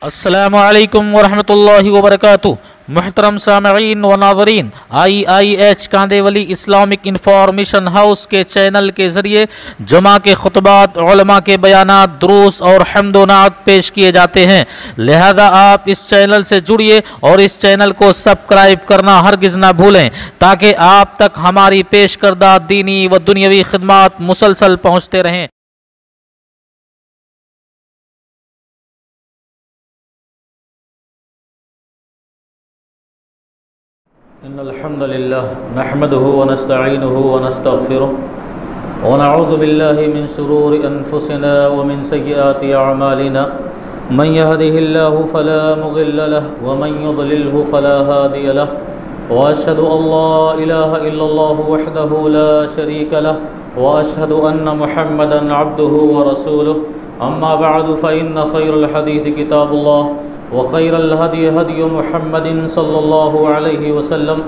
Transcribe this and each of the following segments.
अस्सलामु अलैकुम वरहमतुल्लाहि वबरकातुहू। मुहतरम सामईन व नाज़रीन, IIH Kandivali Islamic information house के चैनल के ज़रिए जुमा के खुतबात, उलमा के बयानात, दुरूस और हम्दोनात पेश किए जाते हैं। लिहाजा आप इस चैनल से जुड़िए और इस चैनल को सब्सक्राइब करना हरगिज़ ना भूलें ताकि आप तक हमारी पेश करदा दीनी व दुनियावी खिदमात मुसलसल पहुँचते रहें। इन्नल हम्दुलिल्लाह नहमदुहु व नस्तईनुहु व नस्तगफिरुह व नऊज़ु बिल्लाहि मिन शुरूरि अनफुसिना व मिन सय्यिआति अअमालिना मन यहदिहिल्लाहु फला मुज़िल्ल लहु व मन युज़लिल्हु फला हादिय लहु व अशहदु अल्ला इलाहा इल्लल्लाहु वहदहु ला शरीक लहु व अशहदु अन्न मुहम्मदन अब्दुहु व रसूलुहु अम्मा बअदु फ़इन्न खैरल हदीस किताबुल्लाह व खैरल हदी हदी मुहम्मदिन सल्लल्लाहु अलैहि वसल्लम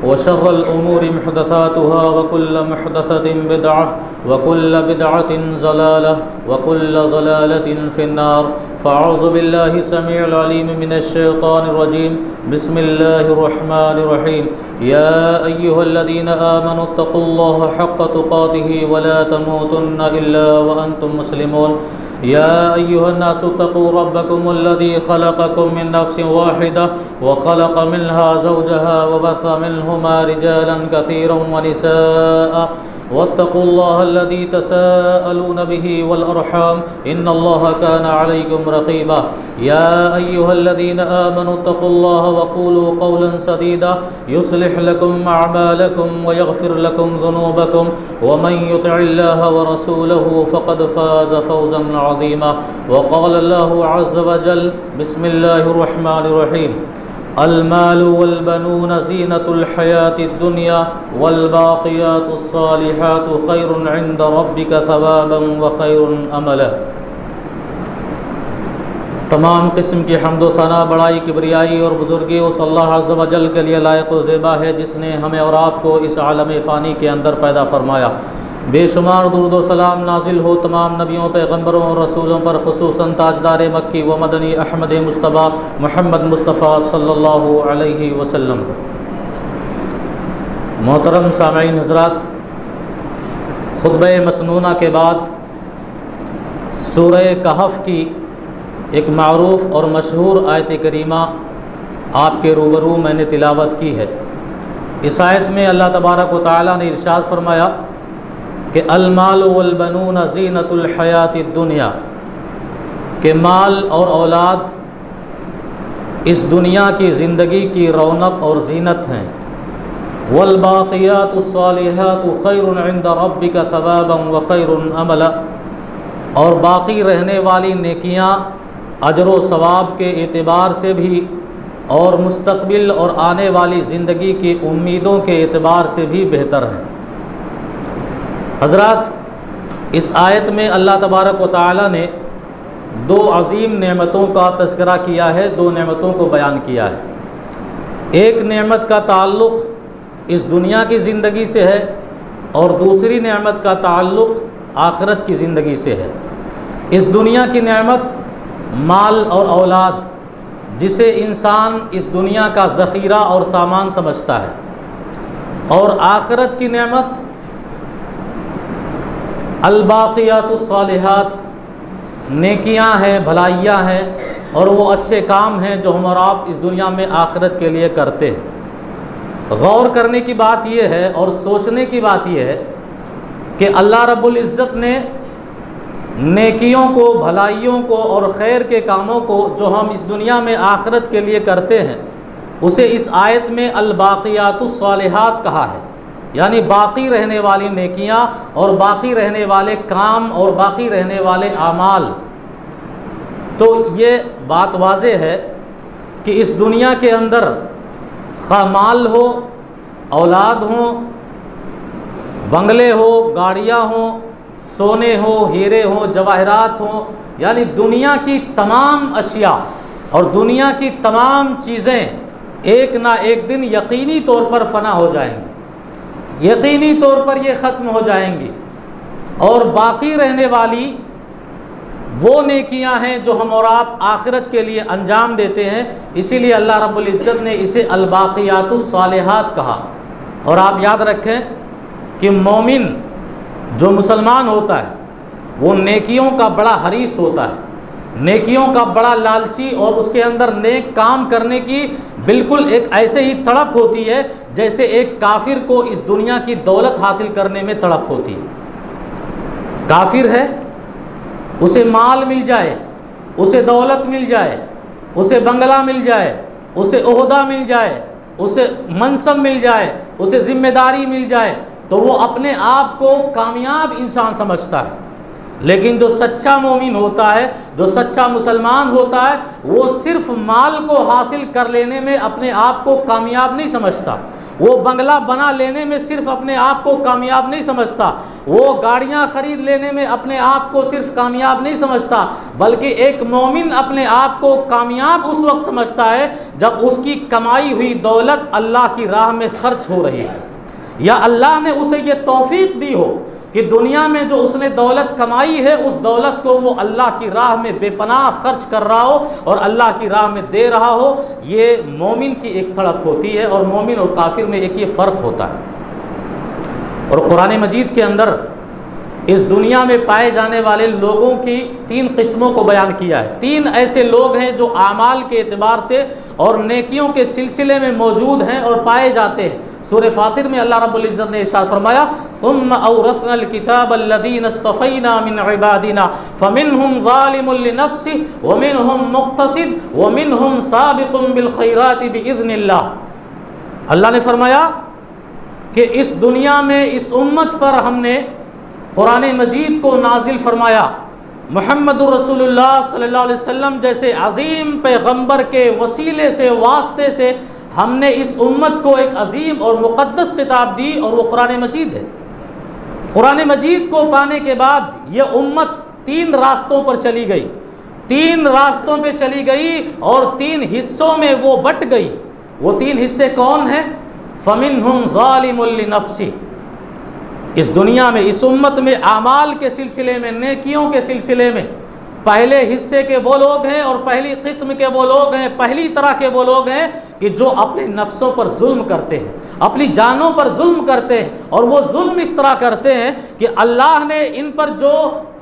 व शर्रल उमूरि मुहदसातुहा व कुल्ल मुहदसतिन बिदअह व कुल्ल बिदअतिन ज़लालह व कुल्ल ज़लालतिन फिन्नार। फ़अऊज़ु बिल्लाहि समीउल अलीम मिनश शैतानिर रजीम। बिस्मिल्लाहिर रहमानिर रहीम। या अय्युहल्लज़ीना आमनुत्तक़ुल्लाहा हक़्क़ तुक़ातिही व ला तमूतुन्ना इल्ला व अंतुम मुस्लिमून। या अय्युहन्नासु रब्बकुमुल्लज़ी ख़लक़कुम मिन नफ़्सिन वाहिदा व ख़लक़ मिन्हा ज़ौजहा व बस्स मिन्हुमा रिजालन कसीरन व निसाअ वत्तक़ुल्लाहल्लज़ी तसाअलून बिही वल अरहाम इन्नल्लाहा काना अलैकुम रक़ीबा। या अय्युहल्लज़ीना आमनुत्तक़ुल्लाहा व क़ूलू क़ौलन सदीदा युस्लिह लकुम अअमालकुम व यग़फ़िर लकुम ज़ुनूबकुम व मन युतिइल्लाहा व रसूलहु फ़क़द फ़ाज़ फ़ौज़न अज़ीमा। व क़ाल अल्लाहु अज़्ज़ व जल। बिस्मिल्लाहिर रहमानिर रहीम। अलमालु वल बनून ज़ीनतुल हयातिद दुनिया वल बाक़ियातुस सालिहातु खैरुन इंद रब्बिका सवाबन व खैरुन अमला। तमाम किस्म की हम्दो सना, बड़ाई, किबरियाई और बुज़ुर्गी उस अल्लाह अज़्ज़ व जल के लिए लायक व ज़ेबा है जिसने हमें और आपको इस आलम फ़ानी के अंदर पैदा फरमाया। बेशुमार दुरूद व सलाम नाजिल हो तमाम नबियों, पैगम्बरों और रसूलों पर, खुसूसन ताजदार मक्की व मदनी अहमद मुस्तफ़ा मुहम्मद मुस्तफ़ा सल्लल्लाहु अलैहि वसल्लम। मोहतरम सामईन हज़रात, खुतबे मसनूना के बाद सूरह कहफ़ की एक मारूफ़ और मशहूर आयत करीमा आपके रूबरू मैंने तिलावत की है। इस आयत में अल्लाह तबारक व तआला ने इरशाद फरमाया कि अलमालु वल बनून ज़ीनतुल हयातिद दुनिया, के माल और औलाद इस दुनिया की ज़िंदगी की रौनक और ज़ीनत हैं। वल बाक़ियातुस सालिहातु खैरुन इंद रब्बिका सवाबन व खैरुन अमला, और बाकी रहने वाली नेकियां अजर व सवाब के एतबार से भी और मुस्तक़बिल और आने वाली ज़िंदगी की उम्मीदों के एतबार से भी बेहतर हैं। हज़रात, इस आयत में अल्लाह तबारक व तआला ने दो अज़ीम नेमतों का तज़किरा किया है, दो नेमतों को बयान किया है। एक नेमत का ताल्लुक़ इस दुनिया की ज़िंदगी से है और दूसरी नेमत का ताल्लुक़ आखिरत की ज़िंदगी से है। इस दुनिया की नेमत माल और औलाद, जिसे इंसान इस दुनिया का ज़ख़ीरा और सामान समझता है, और आखिरत की नेमत अलबाक़ियातुस सालिहात, नेकियां हैं, भलाइयाँ हैं और वो अच्छे काम हैं जो हम और आप इस दुनिया में आखिरत के लिए करते हैं। गौर करने की बात यह है और सोचने की बात यह है कि अल्लाह रब्बुल इज़्ज़त ने नेकियों को, भलाइयों को और खैर के कामों को जो हम इस दुनिया में आखिरत के लिए करते हैं, उसे इस आयत में अलबाक़ियातुस सालिहात कहा है, यानी बाकी रहने वाली नेकियां और बाकी रहने वाले काम और बाकी रहने वाले आमाल। तो ये बात वाज़ेह है कि इस दुनिया के अंदर खा माल हो, औलाद हो, बंगले हो, गाड़ियां हो, सोने हो, हीरे हो, जवाहरात हो, यानी दुनिया की तमाम अशिया और दुनिया की तमाम चीज़ें एक ना एक दिन यकीनी तौर पर फ़ना हो जाएंगी, यकीनी तौर पर ये ख़त्म हो जाएंगी। और बाकी रहने वाली वो नेकियां हैं जो हम और आप आखिरत के लिए अंजाम देते हैं। इसीलिए अल्लाह रब्बुल इज़्ज़त ने इसे अल-बाक़ियातुस सालिहात कहा। और आप याद रखें कि मोमिन जो मुसलमान होता है वो नेकियों का बड़ा हरीस होता है, नेकियों का बड़ा लालची, और उसके अंदर नेक काम करने की बिल्कुल एक ऐसे ही तड़प होती है जैसे एक काफिर को इस दुनिया की दौलत हासिल करने में तड़प होती है। काफिर है, उसे माल मिल जाए, उसे दौलत मिल जाए, उसे बंगला मिल जाए, उसे ओहदा मिल जाए, उसे मनसब मिल जाए, उसे जिम्मेदारी मिल जाए, तो वो अपने आप को कामयाब इंसान समझता है। लेकिन जो सच्चा मोमिन होता है, जो सच्चा मुसलमान होता है, वो सिर्फ माल को हासिल कर लेने में अपने आप को कामयाब नहीं समझता, वो बंगला बना लेने में सिर्फ अपने आप को कामयाब नहीं समझता, वो गाड़ियां खरीद लेने में अपने आप को सिर्फ कामयाब नहीं समझता, बल्कि एक मोमिन अपने आप को कामयाब उस वक्त समझता है जब उसकी कमाई हुई दौलत अल्लाह की राह में खर्च हो रही है, या अल्लाह ने उसे ये तौफीक दी हो कि दुनिया में जो उसने दौलत कमाई है उस दौलत को वो अल्लाह की राह में बेपनाह खर्च कर रहा हो और अल्लाह की राह में दे रहा हो। ये मोमिन की एक तड़प होती है, और मोमिन और काफिर में एक ये फ़र्क होता है। और कुरान मजीद के अंदर इस दुनिया में पाए जाने वाले लोगों की 3 किस्मों को बयान किया है। 3 ऐसे लोग हैं जो आमाल के एतबार से और नेकियों के सिलसिले में मौजूद हैं और पाए जाते हैं। सूरह फातिर में अल्लाह रब्बुल इज़्ज़त ने इरशाद फरमाया, सुम्मा औरसनल किताब अल्लज़ीना इस्तफ़ैना मिन इबादिना फ़मिनहुम ज़ालिमुन लिनफ़्सिहि व मिनहुम मुक़्तसिद व मिनहुम साबिक़ुन बिल ख़ैराति बिइज़्निल्लाह। अल्लाह ने फरमाया कि इस दुनिया में इस उम्मत पर हमने कुरान मजीद को नाजिल फरमाया। मुहम्मदुर रसूलुल्लाह सल्लल्लाहु अलैहि वसल्लम जैसे अजीम पैगंबर के वसीले से, वास्ते से हमने इस उम्मत को एक अजीम और मुक़द्दस किताब दी, और वो कुरान मजीद है। कुरान मजीद को पाने के बाद ये उम्मत 3 रास्तों पर चली गई, 3 रास्तों पे चली गई और 3 हिस्सों में वो बट गई। वो 3 हिस्से कौन हैं? फ़मिनहुम ज़ालिमुन लिनफ़्सिहि। इस दुनिया में, इस उम्मत में आमाल के सिलसिले में, नेकियों के सिलसिले में पहले हिस्से के वो लोग हैं और पहली किस्म के वो लोग हैं, पहली तरह के वो लोग हैं कि जो अपने नफ्सों पर जुल्म करते हैं, अपनी जानों पर जुल्म करते हैं। और वो जुल्म इस तरह करते हैं कि अल्लाह ने इन पर जो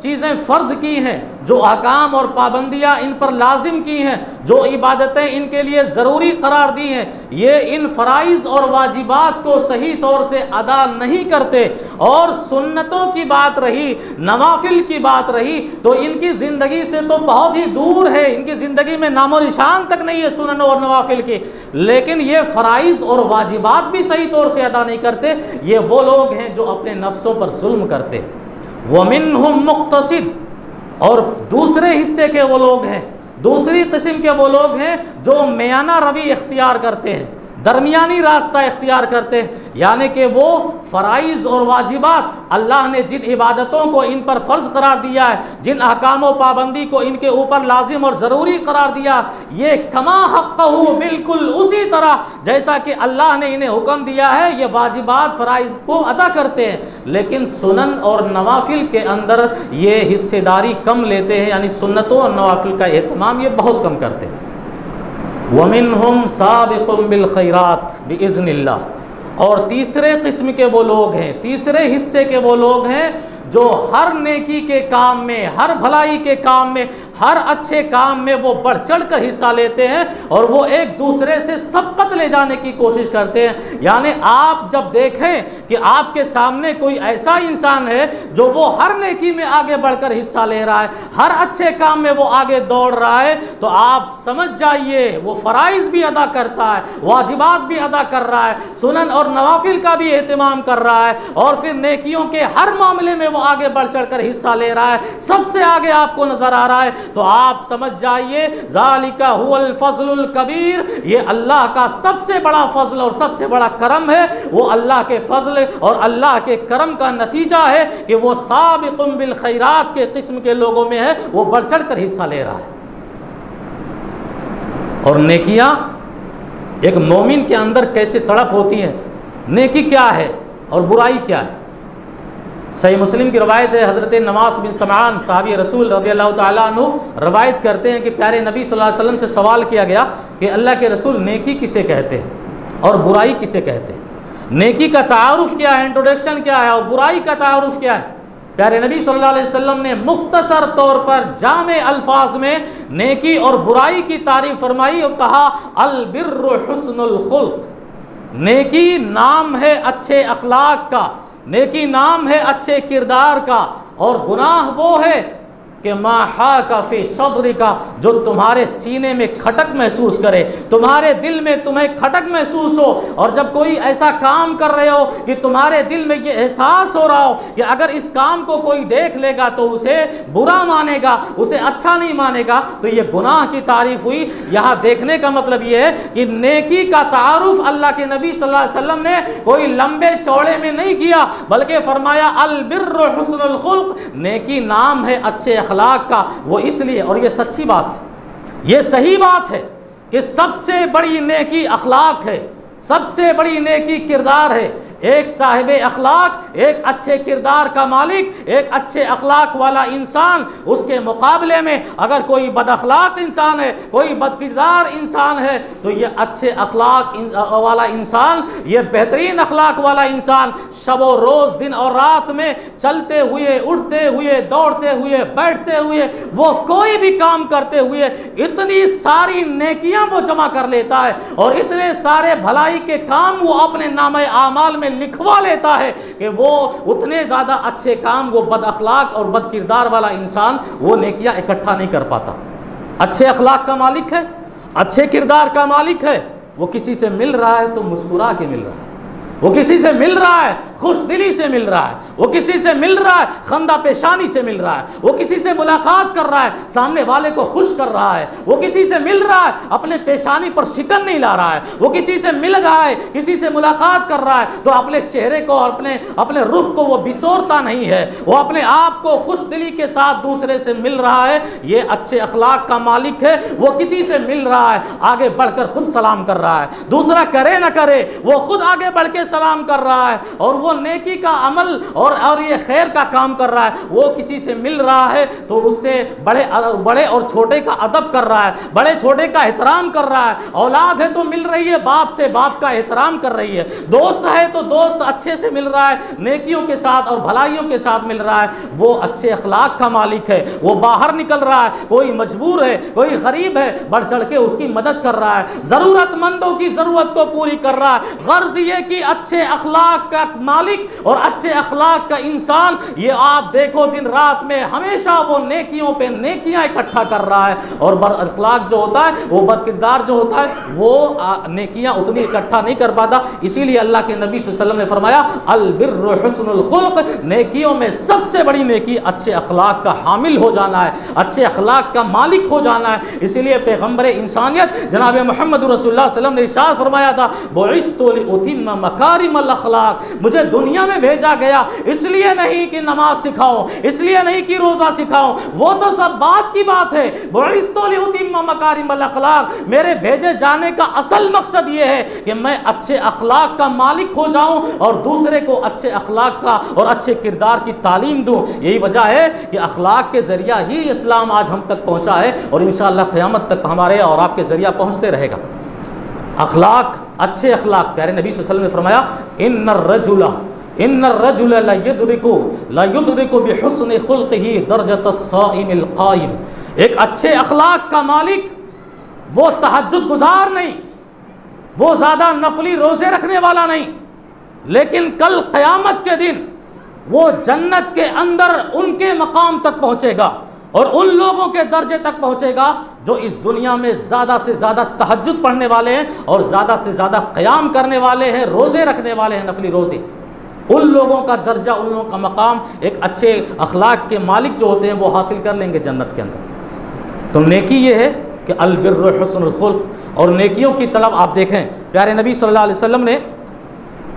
चीज़ें फ़र्ज़ की हैं, जो अहकाम और पाबंदियाँ इन पर लाजिम की हैं, जो इबादतें इनके लिए ज़रूरी करार दी हैं, ये इन फ़राइज़ और वाजिबात को सही तौर से अदा नहीं करते। और सुन्नतों की बात रही, नवाफिल की बात रही, तो इनकी ज़िंदगी से तो बहुत ही दूर है, इनकी ज़िंदगी में नामो निशान तक नहीं है सुनन और नवाफिल की। लेकिन ये फ़राइज़ और वाजिबात भी सही तौर से अदा नहीं करते। ये वो लोग हैं जो अपने नफ्सों पर जुल्म करते हैं। वमिनहुम मुक़्तसिद, और दूसरे हिस्से के वो लोग हैं, दूसरी किस्म के वो लोग हैं जो मियाना रवि इख्तियार करते हैं, दरमियानी रास्ता इख्तियार करते हैं। यानी कि वो फ़राइज़ और वाजिबात, अल्लाह ने जिन इबादतों को इन पर फ़र्ज़ करार दिया है, जिन अहकाम व पाबंदी को इनके ऊपर लाजिम और ज़रूरी करार दिया, ये कमा हक़्क़हु, बिल्कुल उसी तरह जैसा कि अल्लाह ने इन्हें हुक्म दिया है, ये वाजिबात फ़राइज़ को अदा करते हैं। लेकिन सुनन और नवाफिल के अंदर ये हिस्सेदारी कम लेते हैं, यानी सुन्नतों और नवाफिल का एहतमाम ये बहुत कम करते हैं। वमिनहुम साबिक़ुन बिल खैरात बिइज़्निल्लाह। और तीसरे किस्म के वो लोग हैं, तीसरे हिस्से के वो लोग हैं जो हर नेकी के काम में, हर भलाई के काम में, हर अच्छे काम में वो बढ़ चढ़ कर हिस्सा लेते हैं और वो एक दूसरे से सबकत ले जाने की कोशिश करते हैं। यानी आप जब देखें कि आपके सामने कोई ऐसा इंसान है जो वो हर नेकी में आगे बढ़कर हिस्सा ले रहा है, हर अच्छे काम में वो आगे दौड़ रहा है, तो आप समझ जाइए वो फ़राइज़ भी अदा करता है, वाजिबात भी अदा कर रहा है, सुनन और नवाफिल का भी एहतमाम कर रहा है, और फिर नेकियों के हर मामले में वो आगे बढ़ चढ़ कर हिस्सा ले रहा है, सबसे आगे आपको नजर आ रहा है। तो आप समझ जाइए ज़ालिका हुवल फज़लुल कबीर, ये अल्लाह का सबसे बड़ा फजल और सबसे बड़ा करम है। वो अल्लाह के फजल और अल्लाह के करम का नतीजा है कि वो साबिक़ुन बिल खैरात के किस्म के लोगों में है, वो बढ़ चढ़ कर हिस्सा ले रहा है। और नेकियां एक मोमिन के अंदर कैसे तड़प होती हैं, नेकी क्या है और बुराई क्या है। सही मुस्लिम की रवायत है, हज़रत नवास बिन समान साहबी रसूल रज़ियल्लाहु ताला अन्हु रवायत करते हैं कि प्यारे नबी सल्लल्लाहु अलैहि वसल्लम से सवाल किया गया कि अल्लाह के रसूल नेकी किसे कहते हैं और बुराई किसे कहते हैं। नेकी का तारुफ क्या है, इंट्रोडक्शन क्या है, और बुराई का तारुफ क्या है। प्यारे नबी सल्लल्लाहु अलैहि वसल्लम ने मुख्तसर तौर पर जामे अल्फाज में नेकी और बुराई की तारीफ फरमाई और कहा अल बिर्रु हुस्नुल खुल्क, नेकी नाम है अच्छे अखलाक का, नेकी नाम है अच्छे किरदार का, और गुनाह वो है कि माहा का फी सदरी का, जो तुम्हारे सीने में खटक महसूस करे, तुम्हारे दिल में तुम्हें खटक महसूस हो। और जब कोई ऐसा काम कर रहे हो कि तुम्हारे दिल में ये एहसास हो रहा हो कि अगर इस काम को कोई देख लेगा तो उसे बुरा मानेगा, उसे अच्छा नहीं मानेगा, तो ये गुनाह की तारीफ हुई। यहाँ देखने का मतलब ये है कि नेकी का तारुफ अल्लाह के नबी सल्लल्लाहु अलैहि वसल्लम ने कोई लंबे चौड़े में नहीं किया, बल्कि फरमाया अल बिर्रु हुस्नुल खुल्क, नेकी नाम है अच्छे अखलाक का। वो इसलिए, और ये सच्ची बात है, ये सही बात है कि सबसे बड़ी नेकी अखलाक है, सबसे बड़ी नेकी किरदार है। एक साहिब अखलाक, एक अच्छे किरदार का मालिक, एक अच्छे अखलाक वाला इंसान, उसके मुकाबले में अगर कोई बद अखलाक इंसान है, कोई बदकिरदार इंसान है, तो ये अच्छे अखलाक वाला इंसान, ये बेहतरीन अखलाक वाला इंसान शबो रोज़ दिन और रात में चलते हुए, उठते हुए, दौड़ते हुए, बैठते हुए, वो कोई भी काम करते हुए इतनी सारी नेकियां वो जमा कर लेता है और इतने सारे भलाई के काम वो अपने नामे आमाल में लिखवा लेता है कि वो उतने ज़्यादा अच्छे काम वो बद अखलाक और बद किरदार वाला इंसान वो नेकियां इकट्ठा नहीं कर पाता। अच्छे अखलाक का मालिक है, अच्छे किरदार का मालिक है, वो किसी से मिल रहा है तो मुस्कुरा के मिल रहा है, वो किसी से मिल रहा है खुश दिली से मिल रहा है, वो किसी से मिल रहा है खंदा पेशानी से मिल रहा है, वो किसी से मुलाकात कर रहा है, सामने वाले को खुश कर रहा है, वो किसी से मिल रहा है अपने पेशानी पर शिकन नहीं ला रहा है, वो किसी से मिल रहा है, किसी से मुलाकात कर रहा है तो अपने चेहरे को और अपने रुख को वो बिसोरता नहीं है, वो अपने आप को खुश दिली के साथ दूसरे से मिल रहा है। ये अच्छे अखलाक का मालिक है। वो किसी से मिल रहा है, आगे बढ़कर खुद सलाम कर रहा है, दूसरा करे ना करे वो खुद आगे बढ़ के सलाम कर रहा है, और वो नेकी का अमल और ये खैर का काम कर रहा है। वो किसी से मिल रहा है तो उससे बड़े और छोटे का अदब कर रहा है, बड़े छोटे का एहतराम कर रहा है। औलाद है तो मिल रही है बाप से, बाप का एहतराम कर रही है। दोस्त है तो दोस्त अच्छे से मिल रहा है, नेकियों के साथ और भलाइयों के साथ मिल रहा है। वो अच्छे अखलाक का मालिक है। वो बाहर निकल रहा है, कोई मजबूर है, कोई गरीब है, बढ़ चढ़ के उसकी मदद कर रहा है, जरूरतमंदों की जरूरत को पूरी कर रहा है। गर्ज ये कि अच्छे अखलाक का मालिक और अच्छे अखलाक का इंसान, ये आप देखो दिन रात में हमेशा वो नेकियों पे नेकियां इकट्ठा कर रहा है, और बद अखलाक जो होता है, वो बदकिरदार जो होता है, वो नेकियां उतनी इकट्ठा नहीं कर पाता। इसीलिए अल्लाह के नबी सल्लल्लाहु अलैहि वसल्लम ने फरमाया अल बिर्रु हुस्नुल खुल्क, नेकियों में सबसे बड़ी नेकी अच्छे अखलाक का हामिल हो जाना है, अच्छे अखलाक का मालिक हो जाना है। इसीलिए पैगंबर इंसानियत जनाब मोहम्मद रसूलुल्लाह सल्लल्लाहु अलैहि वसल्लम ने इरशाद फरमाया था बुइस्तु लिउतिम्म मकारिमल अखलाक, मुझे दुनिया में भेजा गया इसलिए नहीं कि नमाज सिखाओ, इसलिए नहीं कि रोजा सिखाओ, वो तो सब बात की बात है। बुइस्तु लिउतिम्म मकारिमल अखलाक, मेरे भेजे जाने का असल मकसद ये है कि मैं अच्छे अखलाक का मालिक हो जाऊं और दूसरे को अच्छे अखलाक का और अच्छे किरदार की तालीम दूं। यही वजह है कि अखलाक के जरिया ही इस्लाम आज हम तक पहुंचा है और इंशाअल्लाह क़यामत तक हमारे और आपके जरिया पहुंचते रहेगा। अखलाक, अच्छे अखलाक, प्यारे नबी सल्लल्लाहु अलैहि वसल्लम ने फरमाया इन्नर रजुला ला युद्रिकु बिहुस्नि खुल्क़िही दरजतस साइमिल क़ाइम, एक अच्छे अखलाक का मालिक वो तहज्जुद गुजार नहीं, वो ज़्यादा नफली रोज़े रखने वाला नहीं, लेकिन कल क़यामत के दिन वो जन्नत के अंदर उनके मकाम तक पहुँचेगा और उन लोगों के दर्जे तक पहुँचेगा जो इस दुनिया में ज़्यादा से ज़्यादा तहज्जुद पढ़ने वाले हैं और ज़्यादा से ज़्यादा क़याम करने वाले हैं, रोज़े रखने वाले हैं, नफली रोज़े। उन लोगों का दर्जा, उन लोगों का मकाम एक अच्छे अखलाक के मालिक जो होते हैं वो हासिल कर लेंगे जन्नत के अंदर। तो नेकी ये है कि अल बिर्रु हुस्नुल खुल्क, और नेकियों की तलब आप देखें, प्यारे नबी सल्लल्लाहु अलैहि वसल्लम ने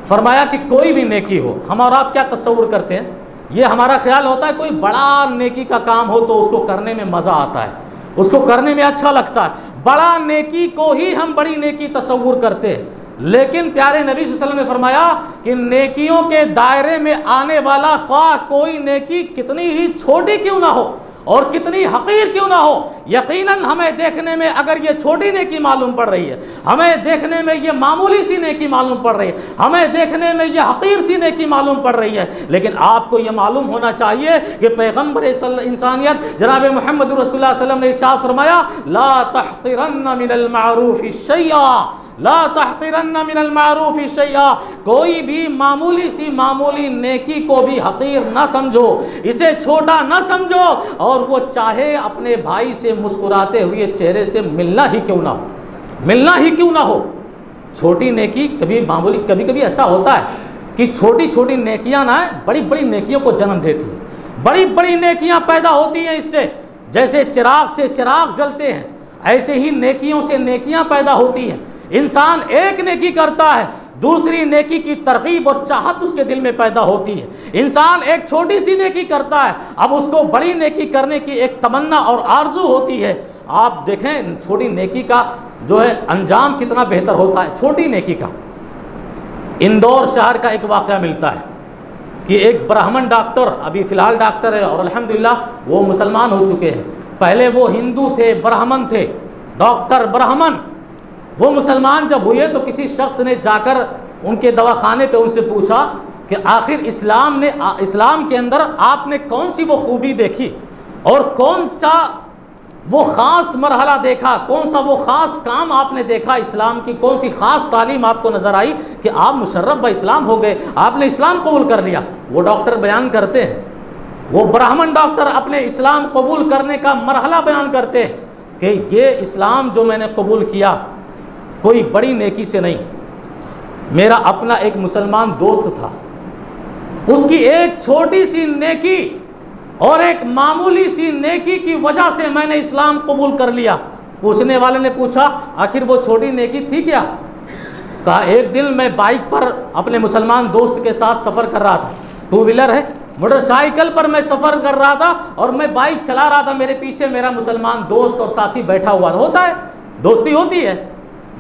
फरमाया कि कोई भी नेकी हो, हम और आप क्या तस्वुर करते हैं, ये हमारा ख्याल होता है कोई बड़ा नेकी का काम हो तो उसको करने में मज़ा आता है, उसको करने में अच्छा लगता है, बड़ा नेकी को ही हम बड़ी नेकी तस्वुर करते हैं। लेकिन प्यारे नबी सल्लल्लाहु अलैहि वसल्लम ने फरमाया कि नेकियों के दायरे में आने वाला ख्वाह कोई नेकी कितनी ही छोटी क्यों ना हो और कितनी हकीर क्यों ना हो, यकीनन हमें देखने में अगर ये छोटी नेकी मालूम पड़ रही है, हमें देखने में ये मामूली सी नेकी मालूम पड़ रही है, हमें देखने में ये हकीर सी नेकी मालूम पड़ रही है, लेकिन आपको ये मालूम होना चाहिए कि पैगम्बर इंसानियत जनाब मोहम्मद रसूलुल्लाह सल्लल्लाहु अलैहि वसल्लम ने इरशाद फरमाया, ला तहक़िरन्न मिनल मारूफ़ि शैआ, ला तहक़िरन्न मिनल मारूफ़ि शैआ, कोई भी मामूली सी मामूली नेकी को भी हकीर ना समझो, इसे छोटा ना समझो, और वो चाहे अपने भाई से मुस्कुराते हुए चेहरे से मिलना ही क्यों ना हो, मिलना ही क्यों ना हो। छोटी नेकी कभी मामूली, कभी कभी ऐसा होता है कि छोटी छोटी नेकियां ना बड़ी बड़ी नेकियों को जन्म देती हैं, बड़ी बड़ी नेकियां पैदा होती हैं इससे। जैसे चिराग से चिराग जलते हैं, ऐसे ही नेकियों से नेकियां पैदा होती हैं। इंसान एक नेकी करता है, दूसरी नेकी की तरगीब और चाहत उसके दिल में पैदा होती है। इंसान एक छोटी सी नेकी करता है, अब उसको बड़ी नेकी करने की एक तमन्ना और आरजू होती है। आप देखें छोटी नेकी का जो है अंजाम कितना बेहतर होता है। छोटी नेकी का इंदौर शहर का एक वाक़या मिलता है कि एक ब्राह्मण डॉक्टर, अभी फ़िलहाल डॉक्टर है और अल्हम्दुलिल्लाह वो मुसलमान हो चुके हैं, पहले वो हिंदू थे, ब्राह्मण थे, डॉक्टर ब्राह्मण। वो मुसलमान जब हुए तो किसी शख्स ने जाकर उनके दवाखाने पे उनसे पूछा कि आखिर इस्लाम के अंदर आपने कौन सी वो खूबी देखी और कौन सा वो ख़ास मरहला देखा, कौन सा वो ख़ास काम आपने देखा इस्लाम की, कौन सी ख़ास तालीम आपको नज़र आई कि आप मुशर्रफ ब इस्लाम हो गए, आपने इस्लाम कबूल कर लिया। वो डॉक्टर बयान करते हैं, वो ब्राह्मण डॉक्टर अपने इस्लाम कबूल करने का मरहला बयान करते हैं कि ये इस्लाम जो मैंने कबूल किया कोई बड़ी नेकी से नहीं, मेरा अपना एक मुसलमान दोस्त था, उसकी एक छोटी सी नेकी और एक मामूली सी नेकी की वजह से मैंने इस्लाम कबूल कर लिया। पूछने वाले ने पूछा आखिर वो छोटी नेकी थी क्या? कहा एक दिन मैं बाइक पर अपने मुसलमान दोस्त के साथ सफ़र कर रहा था, टू व्हीलर है, मोटरसाइकिल पर मैं सफ़र कर रहा था और मैं बाइक चला रहा था, मेरे पीछे मेरा मुसलमान दोस्त और साथी बैठा हुआ था। होता है, दोस्ती होती है,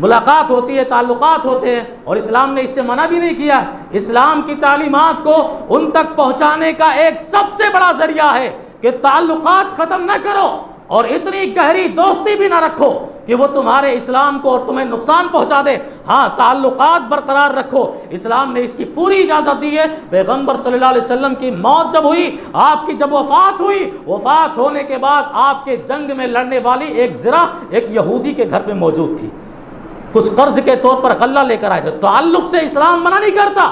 मुलाकात होती है, ताल्लुकात होते हैं, और इस्लाम ने इससे मना भी नहीं किया। इस्लाम की तालीमात को उन तक पहुँचाने का एक सबसे बड़ा ज़रिया है कि ताल्लुकात ख़त्म न करो और इतनी गहरी दोस्ती भी ना रखो कि वो तुम्हारे इस्लाम को और तुम्हें नुकसान पहुँचा दे। हाँ, ताल्लुकात बरकरार रखो, इस्लाम ने इसकी पूरी इजाज़त दी है। पैगम्बर सल्लल्लाहु अलैहि वसल्लम की मौत जब हुई, आपकी जब वफ़ात हुई, वफ़ात होने के बाद आपके जंग में लड़ने वाली एक ज़रा एक यहूदी के घर में मौजूद थी, कुछ कर्ज के तौर पर गल्ला लेकर आए थे। ताल्लुक से इस्लाम मना नहीं करता,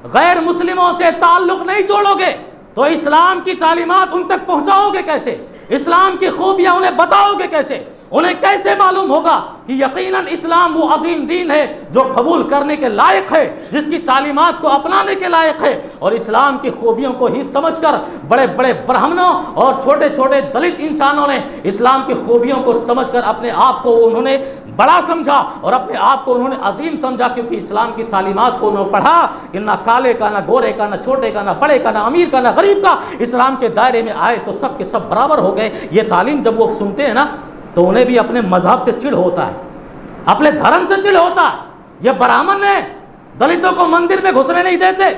गैर मुस्लिमों से ताल्लुक नहीं जोड़ोगे तो इस्लाम की तालीमात उन तक पहुंचाओगे कैसे, इस्लाम की खूबियां उन्हें बताओगे कैसे, उन्हें कैसे मालूम होगा कि यकीनन इस्लाम वो अजीम दीन है जो कबूल करने के लायक है, जिसकी तालीमात को अपनाने के लायक है। और इस्लाम की खूबियों को ही समझकर बड़े बड़े ब्राह्मणों और छोटे छोटे दलित इंसानों ने इस्लाम की खूबियों को समझकर अपने आप को उन्होंने बड़ा समझा और अपने आप को उन्होंने अजीम समझा, क्योंकि इस्लाम की तालीमात को उन्होंने पढ़ा कि ना काले का, ना गोरे का, ना छोटे का, ना बड़े का, ना अमीर का, ना गरीब का, इस्लाम के दायरे में आए तो सब के सब बराबर हो गए। ये तालीम जब वो सुनते हैं ना तो उन्हें भी अपने मजहब से चिढ़ होता है, अपने धर्म से चिढ़ होता है। ये ब्राह्मण ने दलितों को मंदिर में घुसने नहीं देते,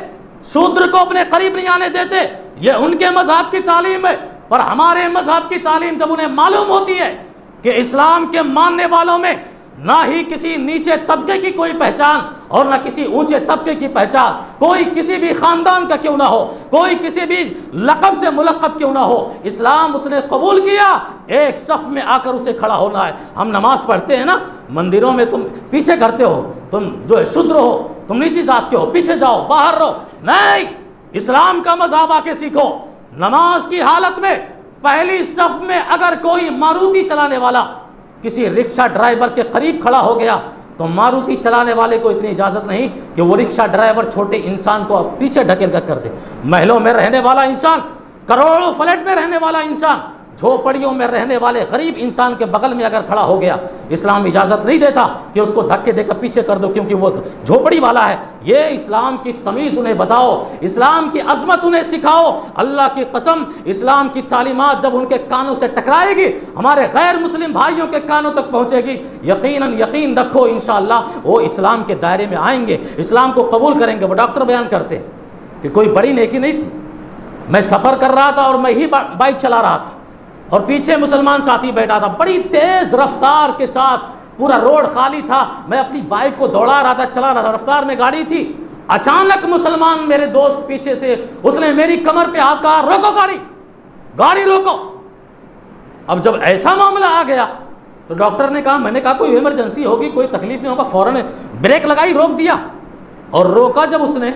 शूद्र को अपने करीब नहीं आने देते, ये उनके मजहब की तालीम है। पर हमारे मजहब की तालीम जब उन्हें मालूम होती है कि इस्लाम के मानने वालों में ना ही किसी नीचे तबके की कोई पहचान और ना किसी ऊंचे तबके की पहचान, कोई किसी भी खानदान का क्यों ना हो, कोई किसी भी लक़ब से मुलक़ब क्यों ना हो, इस्लाम उसने कबूल किया, एक सफ़ में आकर उसे खड़ा होना है। हम नमाज पढ़ते हैं ना, मंदिरों में तुम पीछे करते हो, तुम जो है शूद्र हो, तुम नीची जात के हो, पीछे जाओ, बाहर रहो। नहीं, इस्लाम का मज़हब आके सीखो। नमाज की हालत में पहली सफ़ में अगर कोई मारुति चलाने वाला किसी रिक्शा ड्राइवर के करीब खड़ा हो गया तो मारुति चलाने वाले को इतनी इजाज़त नहीं कि वो रिक्शा ड्राइवर छोटे इंसान को पीछे ढकेल कर दे। महलों में रहने वाला इंसान, करोड़ों फ्लैट में रहने वाला इंसान झोपड़ियों में रहने वाले गरीब इंसान के बगल में अगर खड़ा हो गया, इस्लाम इजाज़त नहीं देता कि उसको धक्के देकर पीछे कर दो क्योंकि वो झोपड़ी वाला है। ये इस्लाम की तमीज़ उन्हें बताओ, इस्लाम की अज़मत उन्हें सिखाओ। अल्लाह की कसम, इस्लाम की तालीमात जब उनके कानों से टकराएगी, हमारे गैर मुस्लिम भाइयों के कानों तक पहुँचेगी, यकीन रखो इंशाअल्लाह वो इस्लाम के दायरे में आएंगे, इस्लाम को कबूल करेंगे। वो डॉक्टर बयान करते हैं कि कोई बड़ी नेकी नहीं थी, मैं सफ़र कर रहा था और मैं ही बाइक चला रहा था और पीछे मुसलमान साथी बैठा था, बड़ी तेज़ रफ्तार के साथ, पूरा रोड खाली था, मैं अपनी बाइक को दौड़ा रहा था, चला रहा था, रफ्तार में गाड़ी थी। अचानक मुसलमान मेरे दोस्त पीछे से, उसने मेरी कमर पे हाथ कहा, रोको गाड़ी रोको। अब जब ऐसा मामला आ गया तो डॉक्टर ने कहा, मैंने कहा कोई इमरजेंसी होगी, कोई तकलीफ नहीं होगा, फ़ौरन ब्रेक लगाई, रोक दिया। और रोका जब उसने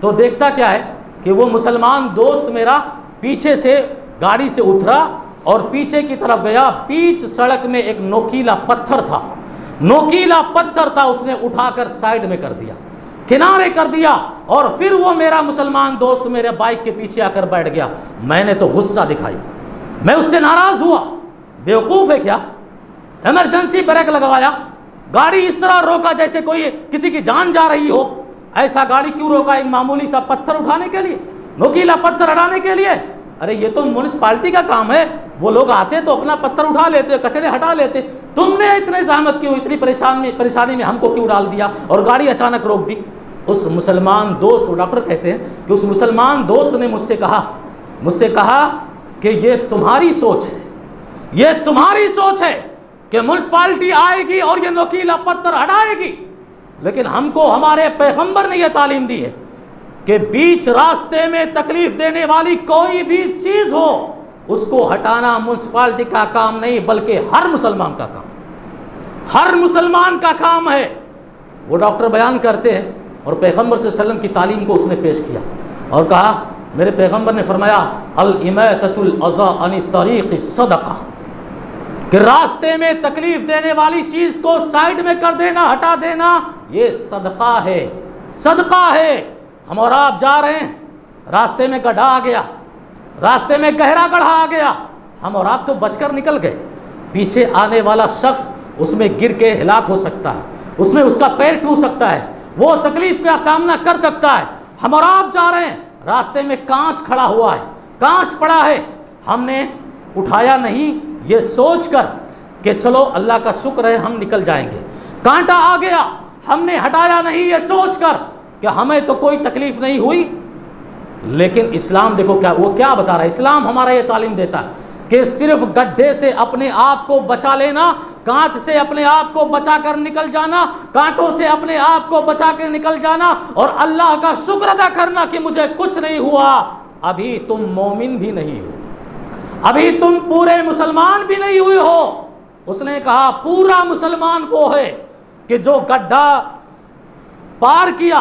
तो देखता क्या है कि वो मुसलमान दोस्त मेरा पीछे से गाड़ी से उतरा और पीछे की तरफ गया। बीच सड़क में एक नोकीला पत्थर था, उसने उठाकर साइड में कर दिया, किनारे कर दिया, और फिर वो मेरा मुसलमान दोस्त मेरे बाइक के पीछे आकर बैठ गया। मैंने तो गुस्सा दिखाया, मैं उससे नाराज़ हुआ, बेवकूफ़ है क्या, इमरजेंसी ब्रेक लगवाया, गाड़ी इस तरह रोका जैसे कोई किसी की जान जा रही हो, ऐसा गाड़ी क्यों रोका, एक मामूली सा पत्थर उठाने के लिए, नोकीला पत्थर हटाने के लिए। अरे ये तो म्युनिसिपालिटी का काम है, वो लोग आते तो अपना पत्थर उठा लेते, कचरे हटा लेते, तुमने इतने जहमत क्यों, इतनी परेशानी में हमको क्यों डाल दिया और गाड़ी अचानक रोक दी। उस मुसलमान दोस्त, डॉक्टर कहते हैं कि उस मुसलमान दोस्त ने मुझसे कहा कि ये तुम्हारी सोच है कि म्युनिसिपालिटी आएगी और ये नोकीला पत्थर हटाएगी, लेकिन हमको हमारे पैगंबर ने यह तालीम दी है कि बीच रास्ते में तकलीफ देने वाली कोई भी चीज़ हो उसको हटाना म्युनिसिपालिटी का काम नहीं, बल्कि हर मुसलमान का काम है। वो डॉक्टर बयान करते हैं और पैगंबर सल्लल्लाहु अलैहि वसल्लम की तालीम को उसने पेश किया और कहा, मेरे पैगंबर ने फरमाया, अल इमाततुल अज़ा अनी तरीक़ सदक़ा, कि रास्ते में तकलीफ देने वाली चीज़ को साइड में कर देना, हटा देना, ये सदका है। हम और आप जा रहे हैं, रास्ते में गड्ढा आ गया, रास्ते में गहरा गड्ढा आ गया, हम और आप तो बचकर निकल गए, पीछे आने वाला शख्स उसमें गिर के हिलाक हो सकता है, उसमें उसका पैर टूट सकता है, वो तकलीफ का सामना कर सकता है। हम और आप जा रहे हैं, रास्ते में कांच खड़ा हुआ है, कांच पड़ा है, हमने उठाया नहीं ये सोचकर कि चलो अल्लाह का शुक्र है हम निकल जाएंगे, कांटा आ गया, हमने हटाया नहीं ये सोचकर कि हमें तो कोई तकलीफ नहीं हुई। लेकिन इस्लाम देखो वो क्या बता रहा है, इस्लाम हमारा ये तालीम देता है कि सिर्फ गड्ढे से अपने आप को बचा लेना, कांच से अपने आप को बचा कर निकल जाना, कांटों से अपने आप को बचा कर निकल जाना और अल्लाह का शुक्र अदा करना कि मुझे कुछ नहीं हुआ, अभी तुम मोमिन भी नहीं हो, अभी तुम पूरे मुसलमान भी नहीं हुए हो। उसने कहा पूरा मुसलमान वो है कि जो गड्ढा पार किया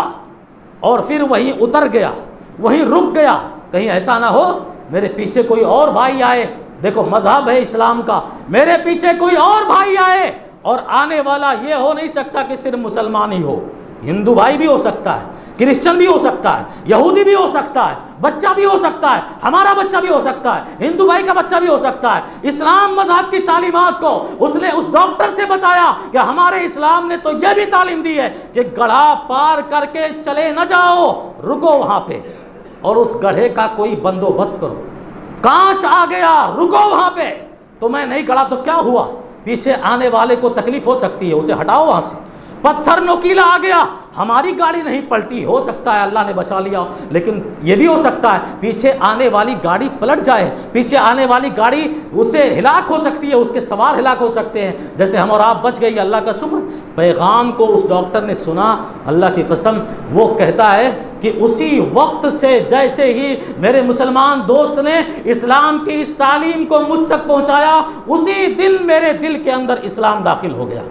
और फिर वहीं उतर गया, वहीं रुक गया, कहीं ऐसा ना हो मेरे पीछे कोई और भाई आए, देखो मजहब है इस्लाम का, मेरे पीछे कोई और भाई आए और आने वाला ये हो नहीं सकता कि सिर्फ मुसलमान ही हो, हिंदू भाई भी हो सकता है, क्रिश्चियन भी हो सकता है, यहूदी भी हो सकता है, बच्चा भी हो सकता है, हमारा बच्चा भी हो सकता है, हिंदू भाई का बच्चा भी हो सकता है। इस्लाम मजहब की तालीमात को उसने उस डॉक्टर से बताया कि हमारे इस्लाम ने तो यह भी तालीम दी है कि गड्ढा पार करके चले न जाओ, रुको वहाँ पे और उस गड्ढे का कोई बंदोबस्त करो। कांच आ गया, रुको वहाँ पे, तो मैं नहीं गड़ा तो क्या हुआ, पीछे आने वाले को तकलीफ हो सकती है, उसे हटाओ वहाँ से। पत्थर नोकीला आ गया, हमारी गाड़ी नहीं पलटी, हो सकता है अल्लाह ने बचा लिया, लेकिन ये भी हो सकता है पीछे आने वाली गाड़ी पलट जाए, पीछे आने वाली गाड़ी उसे हिलाक हो सकती है, उसके सवार हिलाक हो सकते हैं, जैसे हम और आप बच गई, अल्लाह का शुक्र। पैगाम को उस डॉक्टर ने सुना, अल्लाह की कसम वो कहता है कि उसी वक्त से जैसे ही मेरे मुसलमान दोस्त ने इस्लाम की इस तालीम को मुझ तक पहुँचाया, उसी दिन मेरे दिल के अंदर इस्लाम दाखिल हो गया।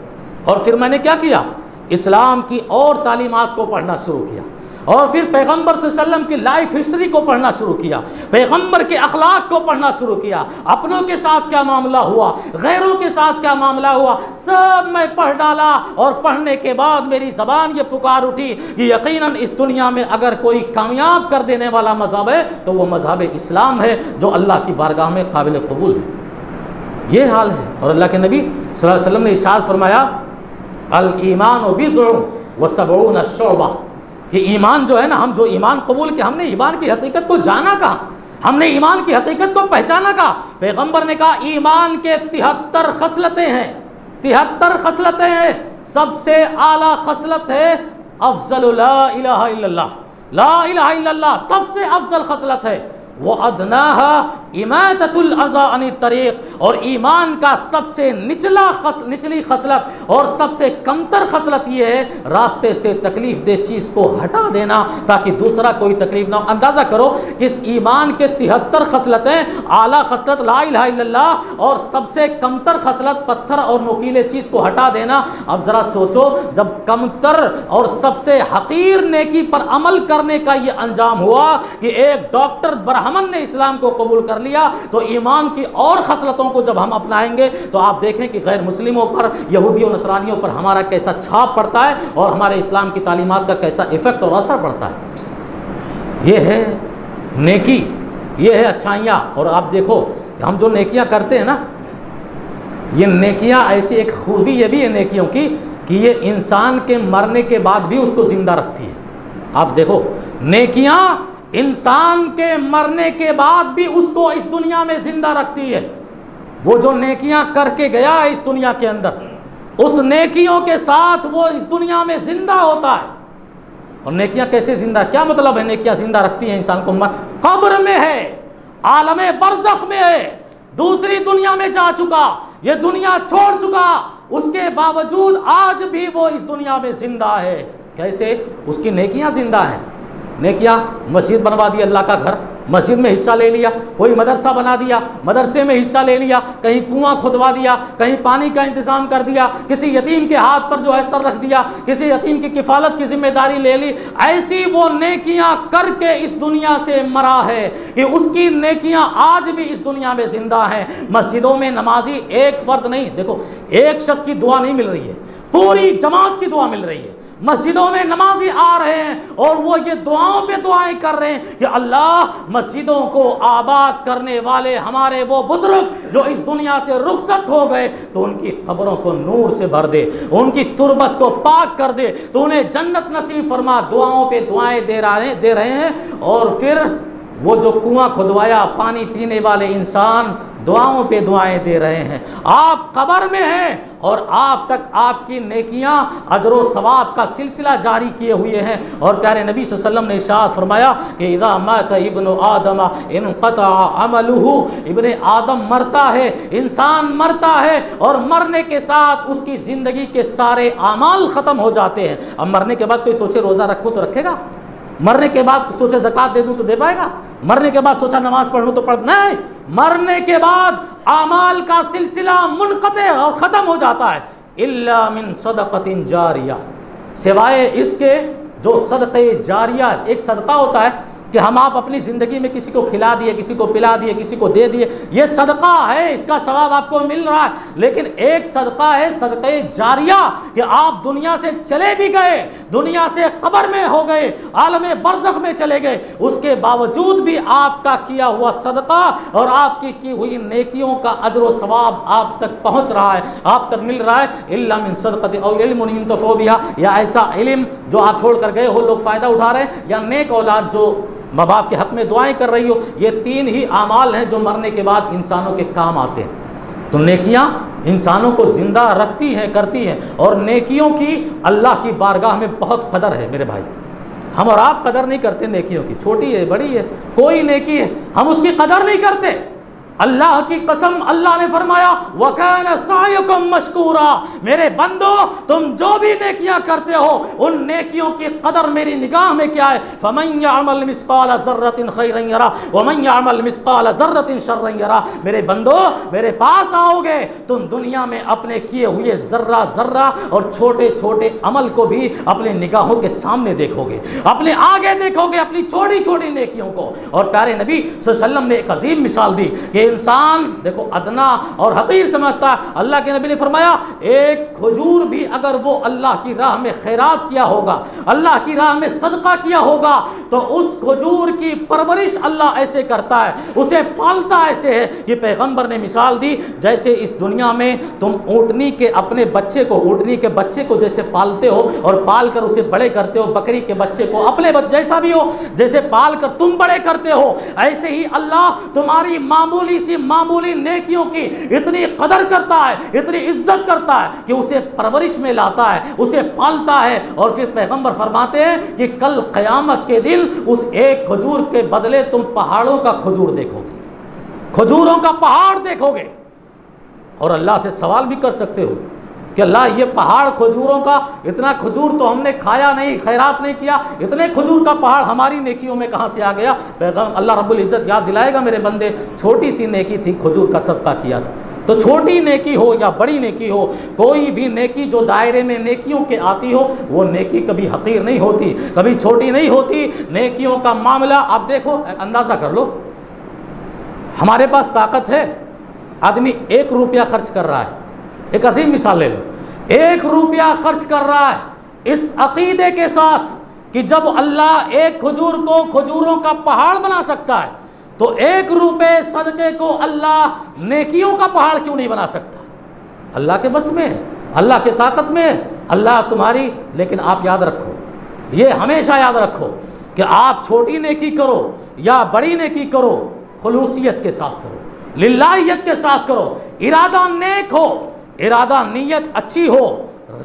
और फिर मैंने क्या किया, इस्लाम की और तालीमात को पढ़ना शुरू किया, और फिर पैगंबर सल्लल्लाहु अलैहि वसल्लम की लाइफ हिस्ट्री को पढ़ना शुरू किया, पैगंबर के अखलाक को पढ़ना शुरू किया, अपनों के साथ क्या मामला हुआ, गैरों के साथ क्या मामला हुआ, सब मैं पढ़ डाला। और पढ़ने के बाद मेरी ज़बान ये पुकार उठी कि यकीनन इस दुनिया में अगर कोई कामयाब कर देने वाला मज़हब है तो वो मज़हब इस्लाम है, जो अल्लाह की बारगाह में काबिल कबूल है। ये हाल है। और अल्लाह के नबी सल्लल्लाहु अलैहि वसल्लम ने इरशाद फरमाया, अल ईमान बिज़उन व सबऊन शुअबा, कि ईमान जो है ना, हम जो ईमान कबूल किया, हमने ईमान की हकीकत को जाना कहाँ, हमने ईमान की हकीकत को पहचाना कहाँ। पैगंबर ने कहा ईमान के 73 खसलतें हैं, 73 खसलतें हैं। सबसे आला खसलत है अफजल ला इलाहा इल्लल्लाह, ला इलाहा इल्लल्लाह सबसे अफजल खसलत है। वो अदनाहा इमाततुल अज़ा अनी तरीक़, और ईमान का सबसे निचली खसलत और सबसे कमतर खसलत ये है रास्ते से तकलीफ दे चीज़ को हटा देना ताकि दूसरा कोई तकलीफ ना हो। अंदाज़ा करो कि इस ईमान के 73 खसलतें, आला खसलत ला इलाहा इल्लल्लाह और सबसे कमतर खसलत पत्थर और नुकीले चीज़ को हटा देना। अब ज़रा सोचो, जब कमतर और सबसे हकीर नेकी पर अमल करने का ये अंजाम हुआ कि एक डॉक्टर ब्राह्मण ने इस्लाम को कबूल कर लिया, तो ईमान की और खसलतों को जब हम अपनाएंगे तो आप देखें कि गैर मुस्लिमों पर, यहूदियों नसरानियों पर हमारा कैसा छाप पड़ता है और हमारे इस्लाम की तालीमात का कैसा इफेक्ट और असर पड़ता है। ये है नेकी, ये है अच्छाइयाँ। और आप देखो हम जो नेकियां करते हैं ना, ये नेकियां ऐसी एक खूबी ये भी है नेकियों की कि ये इंसान के मरने के बाद भी उसको जिंदा रखती है। आप देखो नेकियां इंसान के मरने के बाद भी उसको इस दुनिया में जिंदा रखती है। वो जो नेकियां करके गया है इस दुनिया के अंदर, उस नेकियों के साथ वो इस दुनिया में जिंदा होता है। और नेकियां कैसे जिंदा, क्या मतलब है नेकियां जिंदा रखती हैं इंसान को? कब्र में है, आलमे बरज़ख में है, दूसरी दुनिया में जा चुका, ये दुनिया छोड़ चुका, उसके बावजूद आज भी वो इस दुनिया में जिंदा है। कैसे? उसकी नेकियां जिंदा हैं। नेकियां, मस्जिद बनवा दी, अल्लाह का घर, मस्जिद में हिस्सा ले लिया, कोई मदरसा बना दिया, मदरसे में हिस्सा ले लिया, कहीं कुआं खुदवा दिया, कहीं पानी का इंतजाम कर दिया, किसी यतीम के हाथ पर जो है सर रख दिया, किसी यतीम की किफ़ालत की जिम्मेदारी ले ली। ऐसी वो नेकियां करके इस दुनिया से मरा है कि उसकी नेकियां आज भी इस दुनिया में जिंदा हैं। मस्जिदों में नमाजी एक फर्द नहीं, देखो एक शख्स की दुआ नहीं मिल रही है, पूरी जमात की दुआ मिल रही है। मस्जिदों में नमाजी आ रहे हैं और वो ये दुआओं पे दुआएं कर रहे हैं कि अल्लाह मस्जिदों को आबाद करने वाले हमारे वो बुजुर्ग जो इस दुनिया से रुखसत हो गए, तो उनकी कब्रों को नूर से भर दे, उनकी तुरबत को पाक कर दे, तो उन्हें जन्नत नसीब फरमा। दुआओं पे दुआएं दे रहे हैं। और फिर वो जो कुआं खुदवाया, पानी पीने वाले इंसान दुआओं पे दुआएं दे रहे हैं। आप कब्र में हैं और आप तक आपकी नेकियां अजर व सवाब का सिलसिला जारी किए हुए हैं। और प्यारे नबी सल्लल्लाहु अलैहि वसल्लम ने इरशाद फरमाया कि इज़ा मात इब्नु आदम इनक़ता अमलुहु, इब्ने आदम मरता है, इंसान मरता है और मरने के साथ उसकी ज़िंदगी के सारे आमाल ख़त्म हो जाते हैं। अब मरने के बाद कोई सोचे रोज़ा रखूँ तो रखेगा, मरने के बाद सोचे ज़कात दे दूँ तो दे पाएगा, मरने के बाद सोचा नमाज पढ़ लूँ तो पढ़, नहीं। मरने के बाद आमाल का सिलसिला मुनक़ते और ख़त्म हो जाता है। इल्ला मिन सदक़तिन जारिया, सिवाय इसके जो सदक़े जारिया, एक सदका होता है कि हम आप अपनी ज़िंदगी में किसी को खिला दिए, किसी को पिला दिए, किसी को दे दिए, ये सदका है, इसका सवाब आपको मिल रहा है। लेकिन एक सदका है सदक़े जारिया कि आप दुनिया से चले भी गए, दुनिया से कब्र में हो गए, आलमे बरज़ख में चले गए, उसके बावजूद भी आपका किया हुआ सदका और आपकी की हुई नेकियों का अजर व सवाब आप तक पहुँच रहा है, आप तक मिल रहा है। इल्ला मिन सदक़तिन औ इल्मुन युंतफ़अ बिहा, या ऐसा इल्म जो आप छोड़ कर गए हो, लोग फ़ायदा उठा रहे हैं, या नेक औलाद जो माँ बाप के हक़ में दुआएं कर रही हो। ये तीन ही आमाल हैं जो मरने के बाद इंसानों के काम आते हैं। तो नेकियां इंसानों को ज़िंदा रखती हैं, करती हैं। और नेकियों की अल्लाह की बारगाह में बहुत कदर है मेरे भाई। हम और आप कदर नहीं करते नेकियों की, छोटी है बड़ी है, कोई नेकी है हम उसकी कदर नहीं करते। अल्लाह की कसम, अल्लाह ने फरमाया वकाना सायुकुम मशकूरा, मेरे बंदो तुम जो भी नेकियां करते हो उन नेकियों की कदर मेरी निगाह में क्या है। फमन यअमल मिस्काल ज़र्रतिन खैरन यरा वमन यअमल मिस्काल ज़र्रतिन शर्रन यरा, मेरे बंदो मेरे पास आओगे, तुम दुनिया में अपने किए हुए जर्रा जर्रा और छोटे छोटे अमल को भी अपने निगाहों के सामने देखोगे, अपने आगे देखोगे, अपनी छोटी छोटी नेकियों को। और प्यारे नबी सल्लल्लाहु अलैहि वसल्लम ने एक अजीम मिसाल दी कि इंसान देखो अदना और हकीर समझता है। अल्लाह के नबी ने फरमाया एक खजूर भी अगर वो अल्लाह की राह में खैरात किया होगा, अल्लाह की राह में सदका किया होगा, तो उस खजूर की परवरिश अल्लाह ऐसे करता है, उसे पालता ऐसे है। ये पैगंबर ने मिसाल दी जैसे इस दुनिया में तुम ऊँटनी के अपने बच्चे को, ऊँटनी के बच्चे को जैसे पालते हो और पाल कर उसे बड़े करते हो, बकरी के बच्चे को अपने जैसा भी हो जैसे पाल कर तुम बड़े करते हो, ऐसे ही अल्लाह तुम्हारी मामूली सी मामूली नेकियों की इतनी कदर करता है, इतनी इज्जत करता है कि उसे परवरिश में लाता है, उसे पालता है। और फिर पैगंबर फरमाते हैं कि कल क़यामत के दिन उस एक खजूर के बदले तुम पहाड़ों का खजूर देखोगे, खजूरों का पहाड़ देखोगे। और अल्लाह से सवाल भी कर सकते हो कि अल्लाह ये पहाड़ खजूरों का, इतना खजूर तो हमने खाया नहीं, खैरात नहीं किया, इतने खजूर का पहाड़ हमारी नेकियों में कहाँ से आ गया। अल्लाह रब्बुल इज़्ज़त याद दिलाएगा मेरे बंदे, छोटी सी नेकी थी, खजूर का सदका किया था। तो छोटी नेकी हो या बड़ी नेकी हो, कोई भी नेकी जो दायरे में नेकियों के आती हो वो नेकी कभी हकीर नहीं होती, कभी छोटी नहीं होती। नेकियों का मामला आप देखो, अंदाज़ा कर लो, हमारे पास ताकत है, आदमी 1 रुपया खर्च कर रहा है, एक अजीम मिसाल ले लो, 1 रुपया खर्च कर रहा है इस अकीदे के साथ कि जब अल्लाह एक खजूर को खजूरों का पहाड़ बना सकता है तो 1 रुपये सदके को अल्लाह नेकियों का पहाड़ क्यों नहीं बना सकता। अल्लाह के बस में, अल्लाह के ताकत में, अल्लाह तुम्हारी। लेकिन आप याद रखो, ये हमेशा याद रखो कि आप छोटी नेकी करो या बड़ी नेकी करो, खुलूसियत के साथ करो, लिल्लाहियत के साथ करो, इरादा नेक हो, इरादा नीयत अच्छी हो,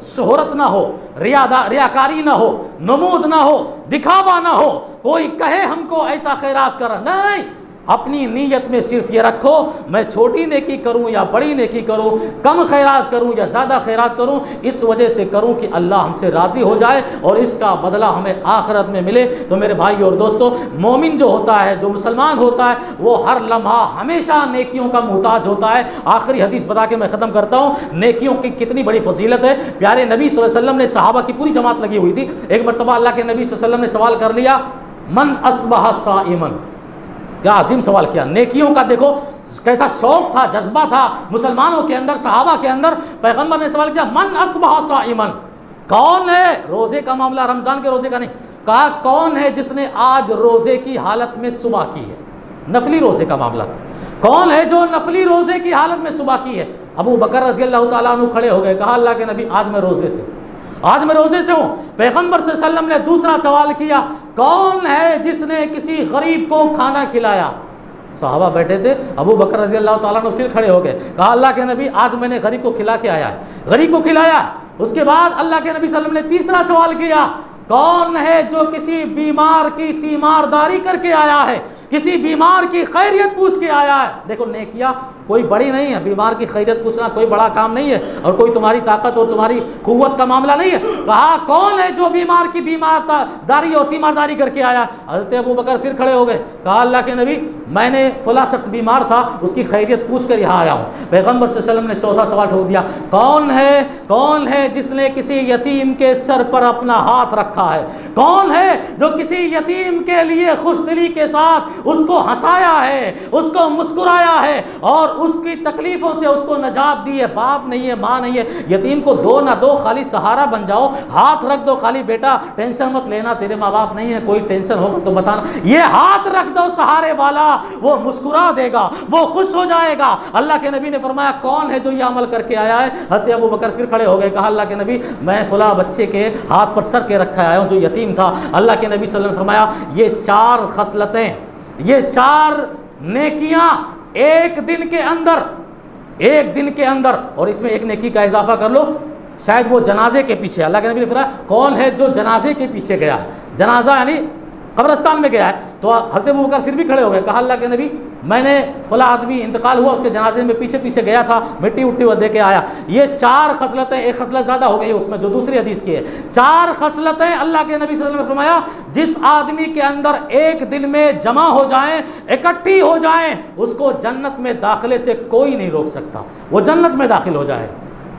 शोहरत ना हो, रियाकारी ना हो, नमूद ना हो, दिखावा ना हो, कोई कहे हमको ऐसा खैरात कर, नहीं, अपनी नीयत में सिर्फ ये रखो मैं छोटी नेकी करूं या बड़ी नेकी करूं, कम खैरात करूं या ज़्यादा खैरात करूं, इस वजह से करूं कि अल्लाह हमसे राज़ी हो जाए और इसका बदला हमें आखिरत में मिले। तो मेरे भाई और दोस्तों, मोमिन जो होता है, जो मुसलमान होता है, वो हर लम्हा हमेशा नेकियों का मुहताज होता है। आखिरी हदीस बता के मैं ख़त्म करता हूँ, नेकियों की कितनी बड़ी फजीलत है। प्यारे नबी सल्लल्लाहु अलैहि वसल्लम ने, सहाबा की पूरी जमात लगी हुई थी, एक मरतबा अल्लाह के नबी सल्लल्लाहु अलैहि वसल्लम ने सवाल कर लिया, मन अस्बह साइमन, क्या अजीम सवाल किया। नेकियों का देखो कैसा शौक था, जज्बा था मुसलमानों के अंदर, सहाबा के अंदर। पैगंबर ने सवाल किया, मन अस्बह साइमन, कौन है, रोजे का मामला, रमजान के रोजे का नहीं, कहा कौन है जिसने आज रोजे की हालत में सुबह की है, नफली रोजे का मामला था, कौन है जो नफली रोजे की हालत में सुबह की है। अबू बकर रज़ी अल्लाह तआला अन्हु खड़े हो गए, कहा अल्लाह के नबी आज मैं रोजे से, आज मैं रोजे से हूँ। पैगंबर सल्लल्लाहु अलैहि वसल्लम ने दूसरा सवाल किया, कौन है जिसने किसी गरीब को खाना खिलाया। सहाबा बैठे थे, अबू बकर रज़ी अल्लाह तआला अन्हु फिर खड़े हो गए, कहा अल्लाह के नबी आज मैंने गरीब को खिला के आया है, गरीब को खिलाया। उसके बाद अल्लाह के नबी सल्लल्लाहु अलैहि वसल्लम ने तीसरा सवाल किया, कौन है जो किसी बीमार की तीमारदारी करके आया है, किसी बीमार की खैरियत पूछ के आया है। देखो नेकियां कोई बड़ी नहीं है, बीमार की खैरियत पूछना कोई बड़ा काम नहीं है और कोई तुम्हारी ताकत और तुम्हारी कुव्वत का मामला नहीं है। कहा कौन है जो बीमार की बीमारदारी और तीमारदारी करके आया। हज़रत अबू बकर फिर खड़े हो गए, कहा अल्लाह के नबी मैंने फला शख्स बीमार था, उसकी खैरियत पूछ कर यहाँ आया हूँ। पैगम्बर सल्लल्लाहु अलैहि वसल्लम ने चौथा सवाल ठोक दिया, कौन है जिसने किसी यतीम के सर पर अपना हाथ रखा है, कौन है जो किसी यतीम के लिए खुशदिली के साथ उसको हंसाया है, उसको मुस्कुराया है और उसकी तकलीफों से उसको नजात दी है। बाप नहीं है, माँ नहीं है, यतीम को दो ना दो, खाली सहारा बन जाओ, हाथ रख दो, खाली बेटा टेंशन मत लेना, तेरे माँ बाप नहीं है, कोई टेंशन होगा तो बताना, ये हाथ रख दो सहारे वाला, वो मुस्कुरा देगा, वो खुश हो जाएगा। अल्लाह के नबी ने फरमाया कौन है जो ये अमल करके आया है। हज़रत अबू बकर फिर खड़े हो गए, कहा अल्लाह के नबी मैं फला बच्चे के हाथ पर सर के रखा आया हूँ जो यतीम था। अल्लाह के नबी सल्लल्लाहु अलैहि वसल्लम ने फरमाया ये 4 खसलतें, ये 4 नेकियां एक दिन के अंदर, और इसमें एक नेकी का इजाफा कर लो, शायद वो जनाजे के पीछे। अल्लाह के नबी ने फरमाया कौन है जो जनाजे के पीछे गया है, जनाजा यानी कब्रिस्तान में गया है, तो हज़रत अबू बकर फिर भी खड़े हो गए, कहा अल्लाह के नबी मैंने फला आदमी इंतकाल हुआ, उसके जनाजे में पीछे पीछे गया था, मिट्टी उट्टी वो दे के आया। ये 4 खसलतें, एक खसलत ज़्यादा हो गई उसमें जो दूसरी हदीस की है, 4 खसलतें अल्लाह के नबी सल्लल्लाहु अलैहि वसल्लम ने फरमाया जिस आदमी के अंदर एक दिल में जमा हो जाएं, इकट्ठी हो जाएं, उसको जन्नत में दाखिले से कोई नहीं रोक सकता, वो जन्नत में दाखिल हो जाए।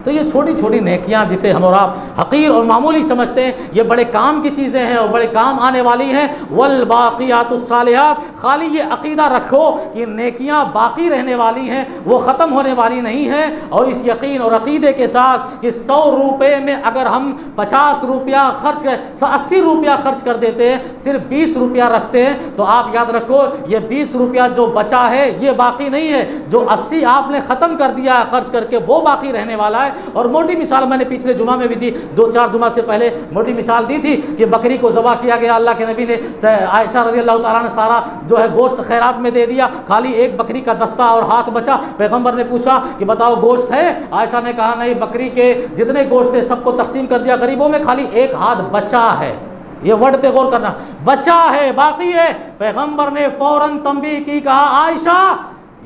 तो ये छोटी छोटी नेकियां जिसे हम और आप हकीर और मामूली समझते हैं, ये बड़े काम की चीज़ें हैं और बड़े काम आने वाली हैं। वल बाक़ियातुस सालिहात, खाली ये अक़ीदा रखो कि नेकियां बाकी रहने वाली हैं, वो ख़त्म होने वाली नहीं हैं। और इस यकीन और अक़ीदे के साथ कि 100 रुपये में अगर हम 50 रुपया खर्च कर 80 रुपया खर्च कर देते हैं, सिर्फ 20 रुपया रखते हैं, तो आप याद रखो ये 20 रुपया जो बचा है ये बाकी नहीं है, जो 80 आपने ख़त्म कर दिया है खर्च करके वो बाकी रहने वाला है। और मोटी मिसाल मैंने पिछले जुमा में भी दी, 2-4 जुमा से पहले मोटी मिसाल दी थी कि बकरी को ज़बह किया गया, अल्लाह के नबी ने आयशा रज़ी अल्लाह ताला ने सारा जो है गोश्त खैरात में दे दिया, खाली एक बकरी का दस्ता और हाथ बचा। पैगंबर ने पूछा कि बताओ गोश्त है? आयशा ने कहा नहीं, बकरी के जितने गोश्त थे सबको तकसीम कर दिया गरीबों में, खाली एक हाथ बचा है। ये वर्ड पे गौर करना, बचा है, बाकी है। पैगंबर ने फौरन तंबीह की, कहा आयशा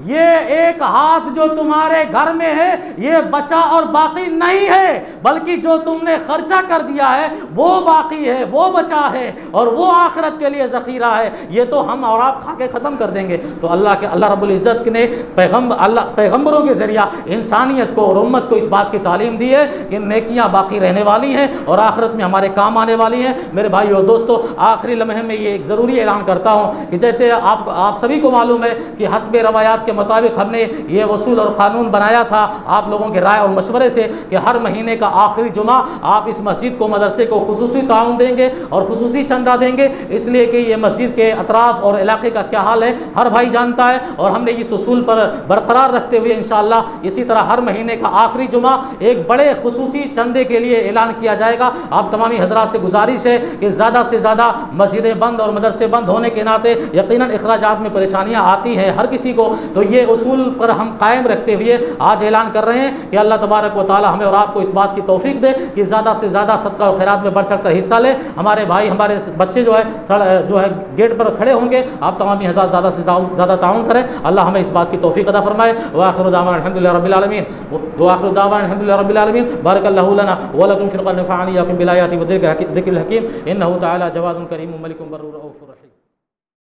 ये एक हाथ जो तुम्हारे घर में है ये बचा और बाकी नहीं है, बल्कि जो तुमने खर्चा कर दिया है वो बाकी है, वो बचा है और वो आखिरत के लिए ज़ख़ीरा है। ये तो हम और आप खा के ख़त्म कर देंगे। तो अल्लाह रब्बुल इज़्ज़त ने पैगंबरों के ज़रिया इंसानियत को और उम्मत को इस बात की तालीम दी है कि नेकियां बाकी रहने वाली हैं और आखिरत में हमारे काम आने वाली हैं। मेरे भाई और दोस्तों, आखिरी लम्हे में ये एक ज़रूरी ऐलान करता हूँ कि जैसे आप सभी को मालूम है कि हस्बे रवायात के मुताबिक हमने ये वसूल और कानून बनाया था आप लोगों के राय और मशवरे से कि हर महीने का आखिरी जुमा आप इस मस्जिद को, मदरसे को खुसूसी ताउन देंगे और खुसूसी चंदा देंगे, इसलिए कि ये मस्जिद के अतराफ़ और इलाके का क्या हाल है हर भाई जानता है। और हमने इस उसूल पर बरकरार रखते हुए इंशाअल्लाह इसी तरह हर महीने का आखिरी जुमा एक बड़े खुसूसी चंदे के लिए ऐलान किया जाएगा। आप तमामी हजरात से गुजारिश है कि ज़्यादा से ज़्यादा मस्जिदें बंद और मदरसे बंद होने के नाते यकीनन अखराजात में परेशानियाँ आती हैं हर किसी को, तो ये उसूल पर हम कायम रखते हुए आज ऐलान कर रहे हैं कि अल्लाह तबारक व तआला हमें और आपको इस बात की तौफीक दे कि ज़्यादा से ज़्यादा सदका और खैरात में बढ़ चढ़ कर हिस्सा ले। हमारे भाई, हमारे बच्चे जो है गेट पर खड़े होंगे, आप तमामी हज़ार ज़्यादा से ज़्यादा ताउन करें। अल्लाह हमें इस बात की तौफीक अता फरमाए। व आखिरु दावाना अल्हम्दुलिल्लाहि रब्बिल आलमीन, व आखिरु दावाना अल्हम्दुलिल्लाहि रब्बिल आलमीन। बारकल्लाहु लना व लकुम फ़िल क़ुरआन व नफ़अनी बिल आयाति व ज़िक्रिल हकीम इन्नहु तआला जवादुन करीमुन मलिकुन बर्रुर रऊफ़ुर रहीम।